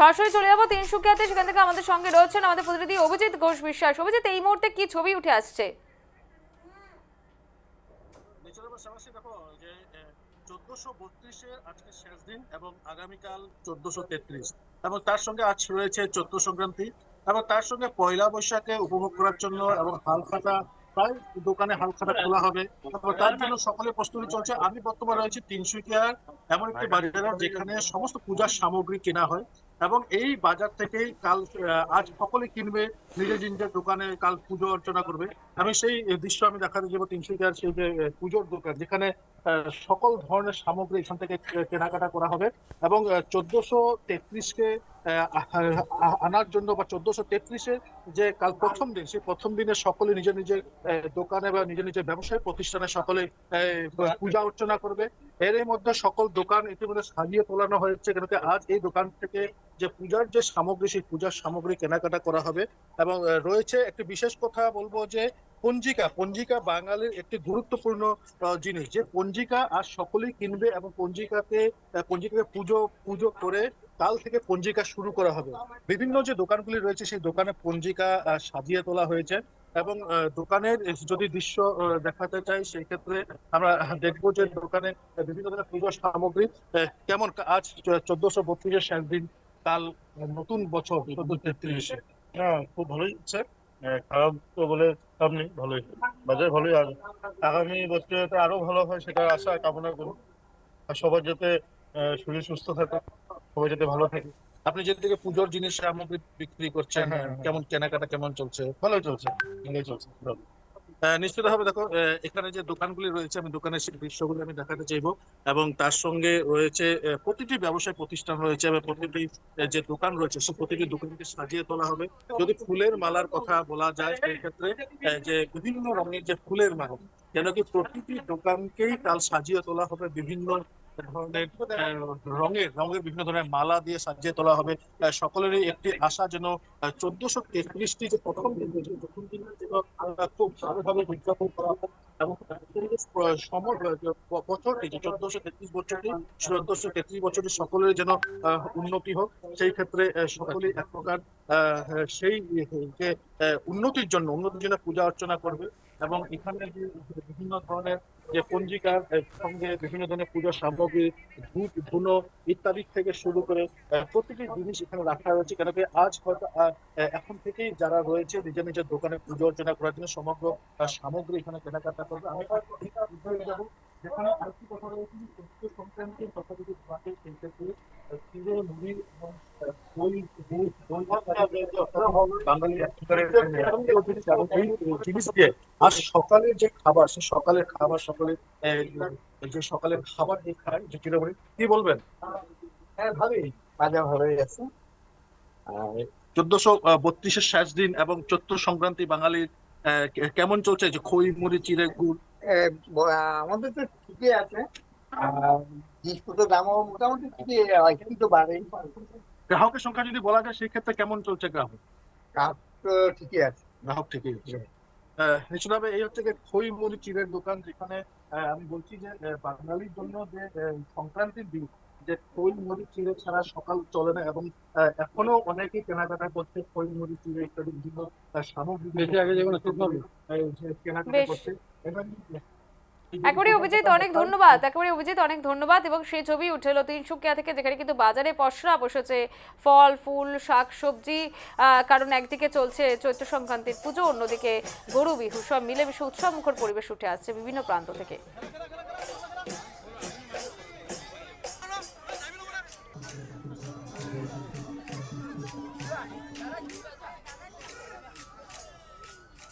সরাসরি চলে যাবো তিনসুকিয়াতে, সেখান থেকে আমাদের সঙ্গে রয়েছেন আমাদের প্রতিনিধি অভিজিৎ ঘোষ বিশ্বাস। অভিজিৎ, এই মুহূর্তে কি ছবি উঠে আসছে? দেখো যে 1432 আজকে শেষ দিন এবং আগামীকাল 1433, এবং তার সঙ্গে আজ রয়েছে চৈত্র সংক্রান্তি, এবং তার সঙ্গে পয়লা বৈশাখে উপভোগ করার জন্য এবং হালখাতা প্রায় দোকানে হালখাতা খোলা হবে এবং তার জন্য সকলে প্রস্তুতি চলছে। আমি বর্তমানে রয়েছি তিনসুকিয়ার এমন একটি বাজার যেখানে সমস্ত পূজার সামগ্রী কেনা হয়, এবং এই বাজার থেকেই কাল আজ সকলে কিনবে, নিজের নিজের দোকানে কাল পুজো অর্চনা করবে। আমি সেই দৃশ্য আমি দেখাতে যাবো তিনসুকিয়ার সেই যে পুজোর দোকান, যেখানে সকল ধরনের সামগ্রী এখান থেকে কেনাকাটা করা হবে। এবং 1433-কে আনার জন্য বা 1433-এ যে কাল প্রথম দিন, সেই প্রথম দিনে সকলে নিজের নিজের দোকানে বা নিজের নিজের ব্যবসায়িক প্রতিষ্ঠানে সকলে পূজা অর্চনা করবে। এর মধ্যে সকল দোকান ইতিমধ্যে সাজিয়ে তোলানো হয়েছে, কেন কি আজ এই দোকান থেকে যে পূজার যে সামগ্রী, সেই পূজার সামগ্রী কেনাকাটা করা হবে। এবং রয়েছে একটি বিশেষ কথা বলবো যে পঞ্জিকা, পঞ্জিকা বাঙালির একটি গুরুত্বপূর্ণ জিনিস, যে পঞ্জিকা আজ সকলেই কিনবে এবং পঞ্জিকাকে পুজো পুজো করে কাল থেকে পঞ্জিকা শুরু করা হবে। বিভিন্ন যে দোকানগুলি রয়েছে সেই দোকানে পঞ্জিকা সাজিয়ে তোলা হয়েছে। এবং দোকানের যদি দৃশ্য দেখাতে চাই, সেই ক্ষেত্রে আমরা দেখবো যে দোকানে বিভিন্ন ধরনের পুজোর সামগ্রী কেমন। আজ 1432-এর শেষ দিন, কাল নতুন বছর 1433। হ্যাঁ, খুব ভালোই হচ্ছে। খারাপ তো বলে লাভ নেই, ভালোই বাজার ভালোই। আর আগামী বছরে যাতে আরো ভালো হয় সেটা আশা কামনা করি। আর সবার যাতে শরীর সুস্থ থাকে, সবাই যাতে ভালো থাকে। আপনি যেদিকে পুজোর জিনিস সামগ্রী বিক্রি করছেন, হ্যাঁ, হ্যাঁ, কেমন কেনাকাটা কেমন চলছে? ভালোই চলছে, ভালোই চলছে, ভালো। নিশ্চিতভাবে দেখো, এখানে যে দোকানগুলি রয়েছে আমি দোকানের সেই দৃশ্যগুলো আমি দেখাতে চাইবো। এবং তার সঙ্গে রয়েছে প্রতিটি ব্যবসায় প্রতিষ্ঠান রয়েছে, এবং প্রতিটি যে দোকান রয়েছে সেই প্রতিটি দোকানকে সাজিয়ে তোলা হবে। যদি ফুলের মালার কথা বলা যায়, সেই ক্ষেত্রে যে বিভিন্ন রঙের যে ফুলের মালা, যেন কি প্রতিটি দোকানকেই কাল সাজিয়ে তোলা হবে বিভিন্ন ধরনের রঙের রঙের বিভিন্ন ধরনের মালা দিয়ে সাজিয়ে তোলা হবে। সকলেরই একটি আশা যেন 1433-টি যে প্রথম দিন রয়েছে, প্রথম দিনের যেন খুব ভালোভাবে উদযাপন করা হয়। এবং বছরটি যে 1433 বছরটি সকলের যেন উন্নতি হোক। সেই ক্ষেত্রে সকলেই এক প্রকার সেই যে উন্নতির জন্য পূজা অর্চনা করবে। এবং এখানে যে বিভিন্ন ধরনের যে পঞ্জিকার সঙ্গে বিভিন্ন ধরনের পূজার সামগ্রী, ধূপ ধুনো ইত্যাদি থেকে শুরু করে প্রতিটি জিনিস এখানে রাখা রয়েছে, কেন কি আজ হয়তো এখন থেকেই যারা রয়েছে নিজের নিজের দোকানে পুজো অর্চনা করার জন্য সমগ্র সামগ্রী এখানে কেনাকাটা করবে। আমি যাবো যেখানে আরেকটি কথা রয়েছে, চৈত্র সংক্রান্তির কথা যদি থাকে, সেই ক্ষেত্রে চিড়ে মুড়ি এবং দই বাঙালি জিনিস দিয়ে আজ সকালের যে খাবার, সে সকালের খাবার সকলে যে সকালের খাবার যে খায়, যে চিড়ে কি বলবেন? হ্যাঁ, ভালোই, বাজার ভালোই আছে। 1432-এর শেষ দিন এবং চৈত্র সংক্রান্তি বাঙালির কেমন চলছে, যে খই মুড়ি চিড়ে গুড়? আমাদের তো ঠিকই আছে। জিনিসপত্রের দামও মোটামুটি ঠিকই হয়, কিন্তু বাড়েই। গ্রাহকের সংখ্যা যদি বলা যায়, সেই ক্ষেত্রে কেমন চলছে গ্রাহক? কাজ তো ঠিকই আছে। গ্রাহক ঠিকই আছে। নিশ্চিতভাবে এই হচ্ছে যে খই মুড়ি চিড়ের দোকান, যেখানে আমি বলছি যে বাঙালির জন্য যে সংক্রান্তির দিন যে খই মুড়ি চিড়ে ছাড়া সকাল চলে না। এবং এখনো অনেকেই কেনাকাটা করছে খই মুড়ি চিড়ে ইত্যাদি বিভিন্ন সামগ্রী কেনাকাটা বেশ, করছে। এবং একেবারে অভিজিৎ অনেক ধন্যবাদ, একেবারে অভিজিৎ অনেক ধন্যবাদ। এবং সেই ছবি উঠে এলো তিনসুকিয়া থেকে, যেখানে কিন্তু বাজারে পসরা বসেছে ফল ফুল শাক সবজি। কারণ একদিকে চলছে চৈত্র সংক্রান্তির পুজো, অন্যদিকে গরু বিহু, সব মিলেমিশে উৎসব মুখর পরিবেশ উঠে আসছে বিভিন্ন প্রান্ত থেকে।